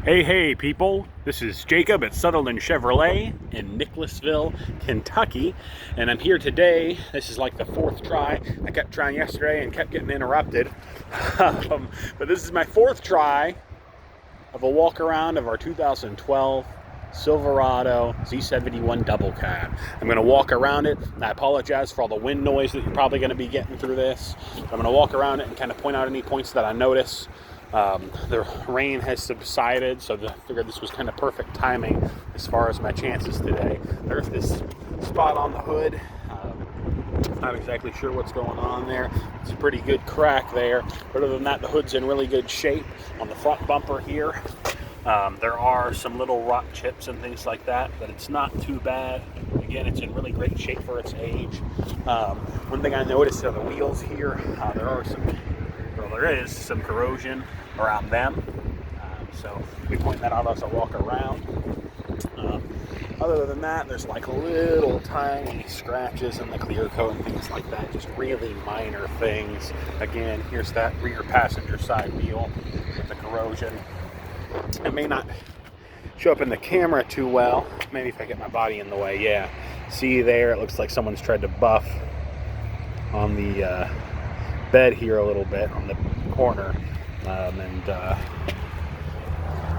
Hey people, this is Jacob at Sutherland Chevrolet in Nicholasville, Kentucky, and I'm here today. This is like the fourth try. I kept trying yesterday and kept getting interrupted, but this is my fourth try of a walk around of our 2012 Silverado Z71 double cab. I'm going to walk around it, and I apologize for all the wind noise that you're probably going to be getting through this. I'm going to walk around it and kind of point out any points that I notice. The rain has subsided, so I figured this was kind of perfect timing as far as my chances today. There's this spot on the hood. Not exactly sure what's going on there. It's a pretty good crack there. But other than that, the hood's in really good shape. On the front bumper here, there are some little rock chips and things like that, but it's not too bad. Again, it's in really great shape for its age. One thing I noticed are the wheels here. There is some corrosion around them, so we point that out as I walk around. Other than that, there's like little tiny scratches in the clear coat and things like that, just really minor things. Again, here's that rear passenger side wheel with the corrosion. It may not show up in the camera too well, maybe if I get my body in the way. Yeah, see there, it looks like someone's tried to buff on the bed here a little bit on the corner, and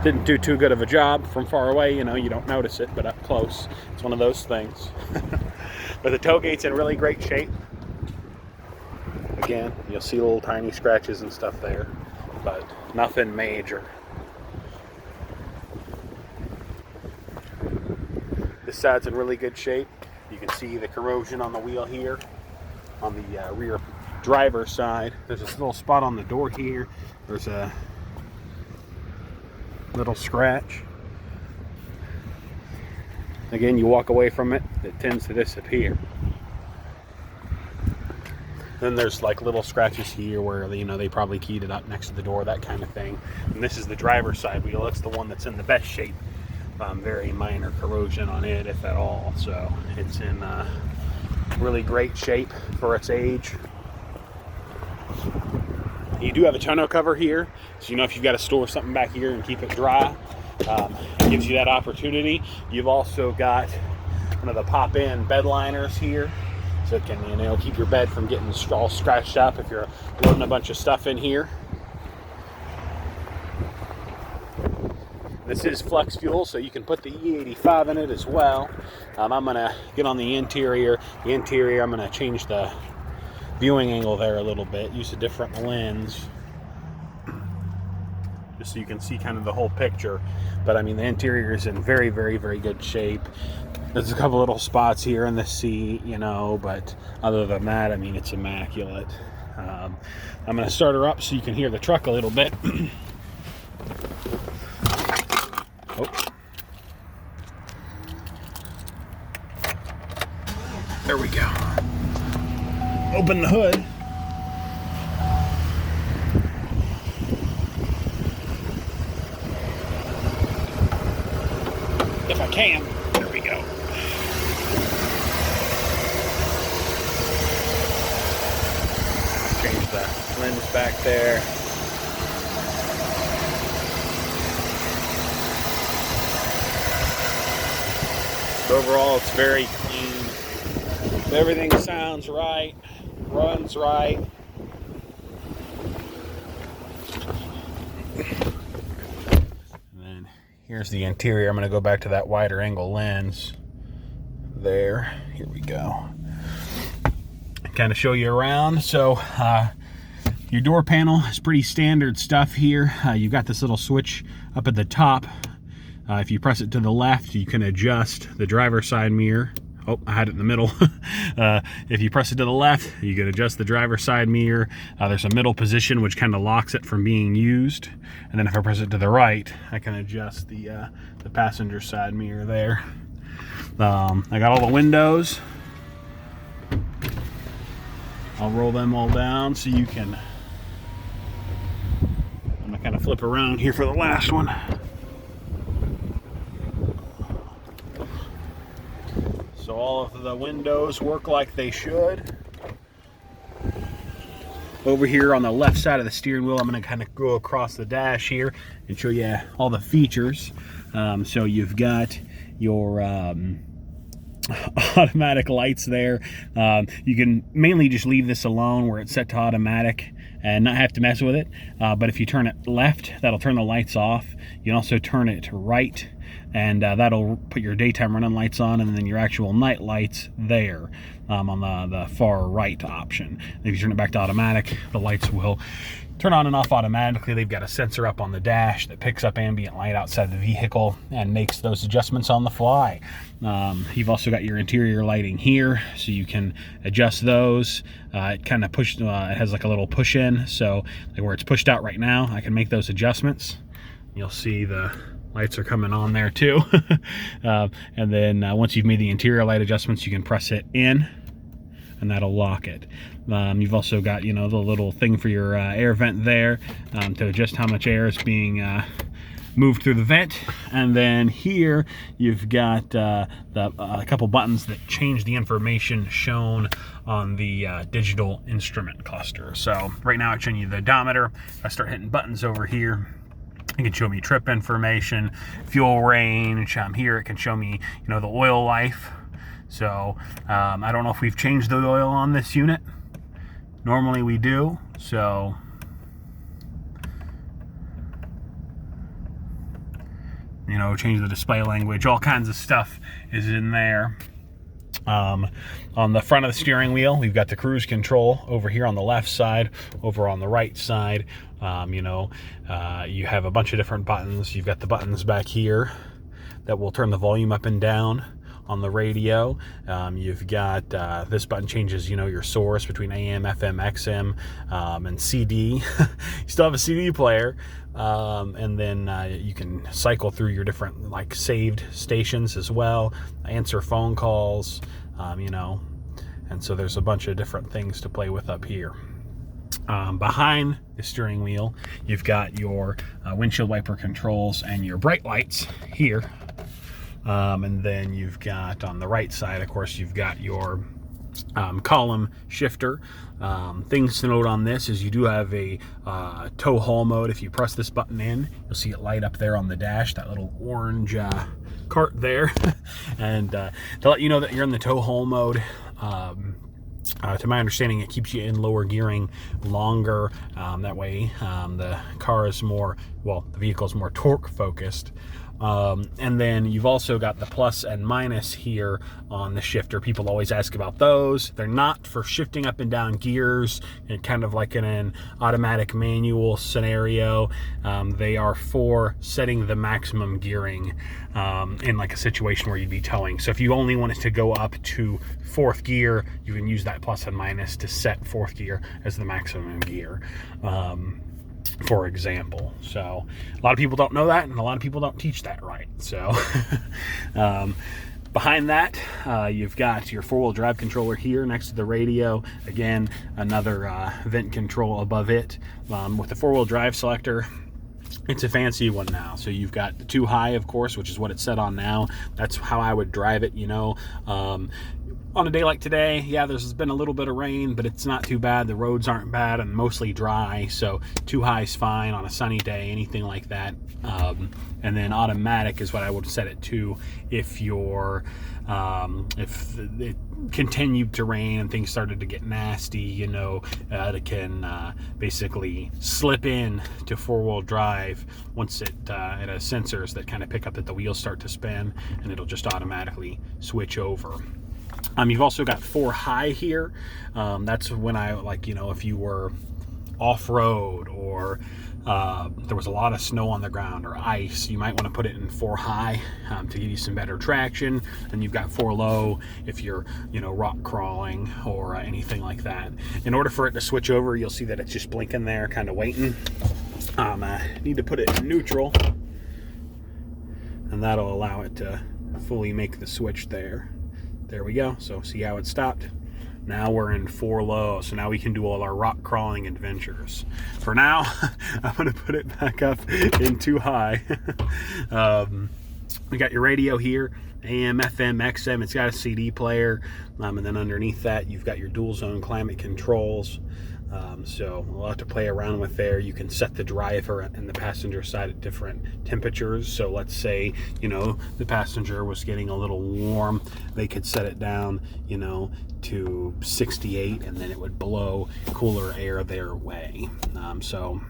didn't do too good of a job. From far away, you don't notice it, but up close, it's one of those things. But the tailgate's in really great shape. Again, you'll see little tiny scratches and stuff there, but nothing major. This side's in really good shape. You can see the corrosion on the wheel here on the rear driver's side. There's this little spot on the door here. There's a little scratch. Again, you walk away from it, it tends to disappear. Then there's like little scratches here where they probably keyed it up next to the door, that kind of thing. And this is the driver's side wheel. That's the one that's in the best shape. Very minor corrosion on it, if at all. So it's in really great shape for its age. You do have a tonneau cover here, so if you've got to store something back here and keep it dry, it gives you that opportunity. You've also got one of the pop-in bed liners here, so it can keep your bed from getting all scratched up if you're loading a bunch of stuff in here. This is flex fuel, so you can put the E85 in it as well. I'm going to get on the interior. I'm going to change the viewing angle there a little bit, use a different lens, just so you can see kind of the whole picture. But I mean, the interior is in very, very, very good shape. There's a couple little spots here in the seat, but other than that, I mean, it's immaculate. I'm going to start her up so you can hear the truck a little bit. Oh. There we go. Open the hood. If I can. There we go. Change the lens back there. So overall, it's very clean. Everything sounds right. Runs right. And then here's the interior. I'm going to go back to that wider angle lens there. Here we go. Kind of show you around. So your door panel is pretty standard stuff here. You've got this little switch up at the top. If you press it to the left, you can adjust the driver's side mirror. Oh, I had it in the middle. If you press it to the left, you can adjust the driver's side mirror. There's a middle position which kind of locks it from being used. And then if I press it to the right, I can adjust the passenger side mirror there. I got all the windows. I'll roll them all down so you can... I'm gonna kind of flip around here for the last one. So all of the windows work like they should. over here on the left side of the steering wheel, I'm going to kind of go across the dash here and show you all the features. So you've got your automatic lights there. You can mainly just leave this alone where it's set to automatic and not have to mess with it. But if you turn it left, that'll turn the lights off. You can also turn it right, and that'll put your daytime running lights on, and then your actual night lights there on the far right option. And if you turn it back to automatic, the lights will turn on and off automatically. They've got a sensor up on the dash that picks up ambient light outside the vehicle and makes those adjustments on the fly. You've also got your interior lighting here, so you can adjust those. It kind of it has like a little push in, so like where it's pushed out right now, I can make those adjustments. You'll see the lights are coming on there too. And then once you've made the interior light adjustments, you can press it in and that'll lock it. You've also got, the little thing for your air vent there to adjust how much air is being moved through the vent. And then here you've got a couple buttons that change the information shown on the digital instrument cluster. So right now it's showing you the odometer. If I start hitting buttons over here, it can show me trip information, fuel range. Here it can show me, the oil life. So I don't know if we've changed the oil on this unit. Normally we do. So change the display language. All kinds of stuff is in there. On the front of the steering wheel, we've got the cruise control over here on the left side. Over on the right side, you have a bunch of different buttons. You've got the buttons back here that will turn the volume up and down on the radio. You've got this button changes, your source between AM, FM, XM, and CD. You still have a CD player. And then you can cycle through your different saved stations as well, answer phone calls, and so there's a bunch of different things to play with up here. Behind the steering wheel, you've got your windshield wiper controls and your brake lights here. And then you've got on the right side, of course, you've got your column shifter. Things to note on this is you do have a tow haul mode. If you press this button in, you'll see it light up there on the dash, that little orange cart there. And to let you know that you're in the tow haul mode, to my understanding, it keeps you in lower gearing longer. That way the vehicle is more torque focused. And then you've also got the plus and minus here on the shifter. People always ask about those. They're not for shifting up and down gears and kind of like in an automatic manual scenario. They are for setting the maximum gearing in like a situation where you'd be towing. So if you only want it to go up to 4th gear, you can use that plus and minus to set 4th gear as the maximum gear. For example. So a lot of people don't know that, and a lot of people don't teach that right. So behind that, you've got your 4-wheel drive controller here next to the radio. Again, another vent control above it. With the 4-wheel drive selector, it's a fancy one now. So you've got the 2 high, of course, which is what it's set on now. That's how I would drive it, on a day like today, yeah, there's been a little bit of rain, but it's not too bad. The roads aren't bad and mostly dry, so 2 high is fine on a sunny day, anything like that. And then automatic is what I would set it to if if it continued to rain and things started to get nasty, it can basically slip in to 4-wheel drive once it has sensors that kind of pick up that the wheels start to spin, and it'll just automatically switch over. You've also got 4 high here. That's when if you were off-road or there was a lot of snow on the ground or ice, you might want to put it in 4 high to give you some better traction. And you've got 4 low if you're, rock crawling or anything like that. In order for it to switch over, you'll see that it's just blinking there, kind of waiting. I need to put it in neutral, and that'll allow it to fully make the switch there. There we go. So see how it stopped? Now we're in 4 low, so now we can do all our rock crawling adventures. For now, I'm going to put it back up in 2 high. We got your radio here, AM, FM, XM. It's got a CD player, and then underneath that, you've got your dual zone climate controls. So a lot to play around with there. You can set the driver and the passenger side at different temperatures. So let's say, you know, the passenger was getting a little warm, they could set it down, you know, to 68, and then it would blow cooler air their way. So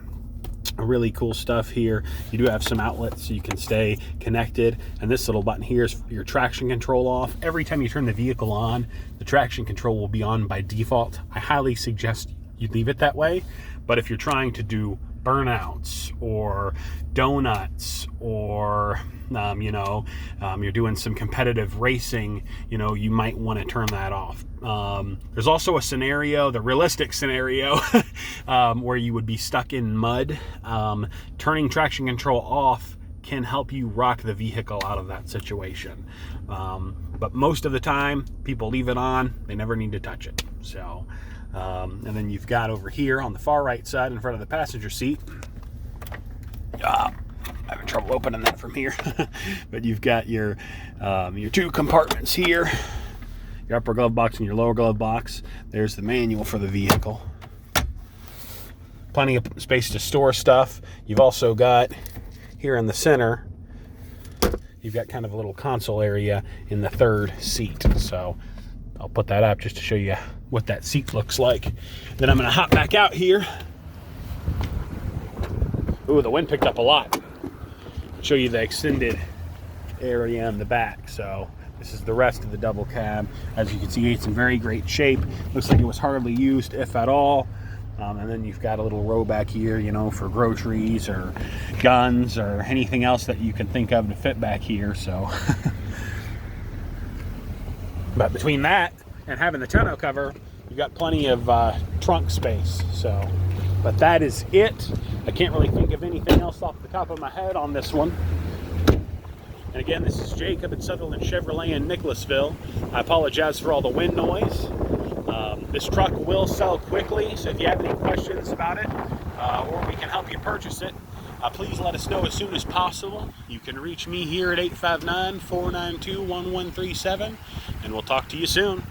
really cool stuff here. You do have some outlets so you can stay connected, and this little button here is your traction control off. Every time you turn the vehicle on, the traction control will be on by default. I highly suggest you leave it that way, but if you're trying to do burnouts or donuts, or you're doing some competitive racing, you know, you might want to turn that off. There's also a scenario, the realistic scenario, where you would be stuck in mud. Turning traction control off can help you rock the vehicle out of that situation. But most of the time, people leave it on. They never need to touch it. So, and then you've got over here on the far right side in front of the passenger seat, I'm having trouble opening that from here, but you've got your two compartments here, your upper glove box and your lower glove box. There's the manual for the vehicle. Plenty of space to store stuff. You've also got here in the center, you've got kind of a little console area in the third seat. So I'll put that up just to show you what that seat looks like. Then I'm going to hop back out here. Ooh, the wind picked up a lot. Show you the extended area in the back. So this is the rest of the double cab. As you can see, it's in very great shape. Looks like it was hardly used, if at all. And then you've got a little row back here, you know, for groceries or guns or anything else that you can think of to fit back here. So, but between that and having the tonneau cover, you've got plenty of trunk space. So, but that is it. I can't really think of anything else off the top of my head on this one. And again, this is Jacob at Sutherland Chevrolet in Nicholasville. I apologize for all the wind noise. This truck will sell quickly, so if you have any questions about it, or we can help you purchase it, please let us know as soon as possible. You can reach me here at 859-492-1137, and we'll talk to you soon.